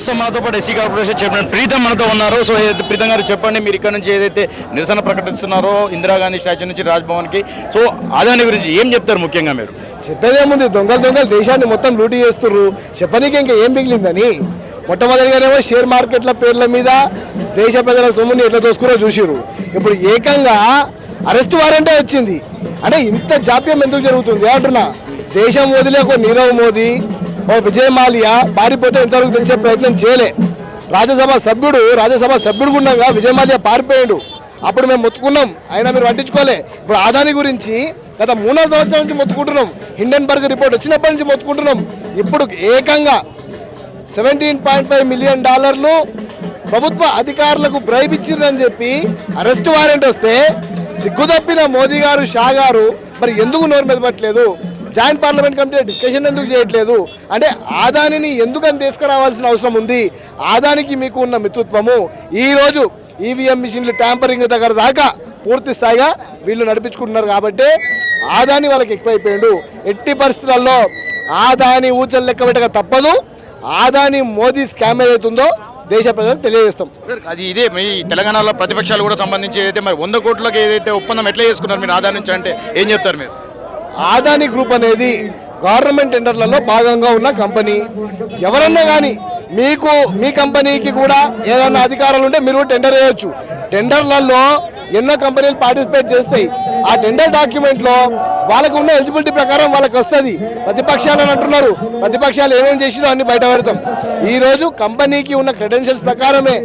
ప్రస్తుతం మనతో పాటు ఎస్సీ కార్పొరేషన్ చైర్మన్ ప్రీతం మనతో ఉన్నారు. సో ప్రీతం గారు చెప్పండి, మీరు ఇక్కడ నుంచి ఏదైతే నిరసన ప్రకటిస్తున్నారో ఇందిరాగాంధీ స్టాచ్యూ నుంచి రాజ్భవన్కి, సో అదాని గురించి ఏం చెప్తారు? ముఖ్యంగా మీరు చెప్పేదేముంది, దొంగలు దేశాన్ని మొత్తం లూటీ చేస్తుర్రు. చెప్పనీకి ఇంకా ఏం మిగిలిందని. మొట్టమొదటిగానేమో షేర్ మార్కెట్ల పేర్ల మీద దేశ ప్రజల సొమ్ముని ఎట్లా దోసుకురో చూసిర్రు. ఇప్పుడు ఏకంగా అరెస్ట్ వారెంటే వచ్చింది. అంటే ఇంత జాప్యం ఎందుకు జరుగుతుంది అంటున్నా. దేశం వదిలే ఒక నీరవ్ మోదీ, ఓ విజయ్ మాల్యా పారిపోతే ఇంతవరకు తెచ్చే ప్రయత్నం చేయలే. రాజ్యసభ సభ్యుడు ఉండగా విజయ్ మాల్యా పారిపోయాడు. అప్పుడు మేము మొత్తుకున్నాం, అయినా మీరు పట్టించుకోలే. ఇప్పుడు అదాని గురించి గత 3 సంవత్సరాల నుంచి మొత్తుకుంటున్నాం. హిండెన్బర్గ్ రిపోర్ట్ వచ్చినప్పటి నుంచి మొత్తుకుంటున్నాం. ఇప్పుడు ఏకంగా $17.5 మిలియన్ ప్రభుత్వ అధికారులకు బ్రైబ్ ఇచ్చిరని చెప్పి అరెస్ట్ వారెంట్ వస్తే సిగ్గుదప్పిన మోదీ గారు, షా గారు మరి ఎందుకు నోరు మెదపట్లేదు? జాయింట్ పార్లమెంట్ కమిటీ డిస్కషన్ ఎందుకు చేయట్లేదు? అంటే ఆదానిని ఎందుకని తీసుకురావాల్సిన అవసరం ఉంది? ఆదానికి మీకు ఉన్న మిత్రత్వము ఈరోజు ఈవీఎం మిషన్లు ట్యాంపరింగ్ దగ్గర దాకా పూర్తి స్థాయిగా వీళ్ళు నడిపించుకుంటున్నారు. కాబట్టి ఆదాని వాళ్ళకి ఎక్కువైపోయాడు. ఎట్టి పరిస్థితులలో ఆదాని ఊచలు లెక్క పెట్టక తప్పదు. ఆదాని మోదీ స్కామ్ ఏదైతుందో దేశ ప్రజలకు తెలియజేస్తాం. అది ఇదే మీ తెలంగాణలో ప్రతిపక్షాలు కూడా సంబంధించి ఏదైతే మరి 100 కోట్లకి ఏదైతే ఒప్పందం ఎట్లా చేసుకున్నారు మీరు ఆదాని నుంచి, అంటే ఏం చెప్తారు మీరు? ఆదాని గ్రూప్ అనేది గవర్నమెంట్ టెండర్లలో భాగంగా ఉన్న కంపెనీ. ఎవరన్నా కానీ మీకు మీ కంపెనీకి కూడా ఏదైనా అధికారాలు ఉంటే మీరు టెండర్ వేయవచ్చు. టెండర్లలో ఎన్నో కంపెనీలు పార్టిసిపేట్ చేస్తాయి. ఆ టెండర్ డాక్యుమెంట్లో వాళ్ళకు ఉన్న ఎలిజిబిలిటీ ప్రకారం వాళ్ళకి వస్తుంది. ప్రతిపక్షాలు అని అంటున్నారు, ప్రతిపక్షాలు ఏమేమి చేసిరో అన్ని బయట పెడతాం. ఈరోజు కంపెనీకి ఉన్న క్రెడెన్షియల్స్ ప్రకారమే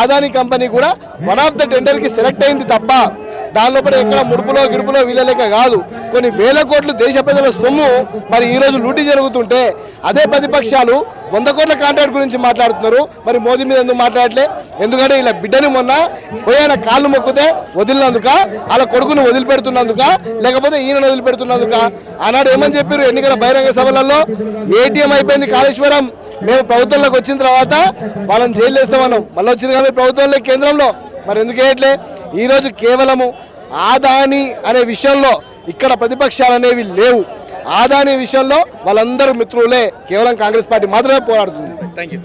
ఆదాని కంపెనీ కూడా వన్ ఆఫ్ ద టెండర్కి సెలెక్ట్ అయింది తప్ప దానిలో కూడా ఎక్కడ ముడుపులో గిడుపులో వీళ్ళలేక కాదు. కొన్ని వేల కోట్లు దేశ ప్రజల సొమ్ము మరి ఈరోజు లూటీ జరుగుతుంటే అదే ప్రతిపక్షాలు 100 కోట్ల కాంట్రాక్ట్ గురించి మాట్లాడుతున్నారు. మరి మోదీ మీద ఎందుకు మాట్లాడలే? ఎందుకంటే ఇలా బిడ్డని మొన్న పోయిన కాళ్ళు మొక్కితే వదిలినందుక, అలా కొడుకును వదిలిపెడుతున్నందుక, లేకపోతే ఈయనను వదిలిపెడుతున్నందుక? ఆనాడు ఏమని చెప్పారు ఎన్నికల బహిరంగ సభలలో? ఏటీఎం అయిపోయింది కాళేశ్వరం, మేము ప్రభుత్వంలోకి వచ్చిన తర్వాత వాళ్ళని జైలు వేస్తామన్నాం. మళ్ళీ వచ్చిన కానీ ప్రభుత్వంలో కేంద్రంలో మరి ఎందుకు వేయట్లే? ఈరోజు కేవలము ఆదాని అనే విషయంలో ఇక్కడ ప్రతిపక్షాలు అనేవి లేవు. ఆదాని విషయంలో వాళ్ళందరూ మిత్రులే. కేవలం కాంగ్రెస్ పార్టీ మాత్రమే పోరాడుతుంది. Thank you.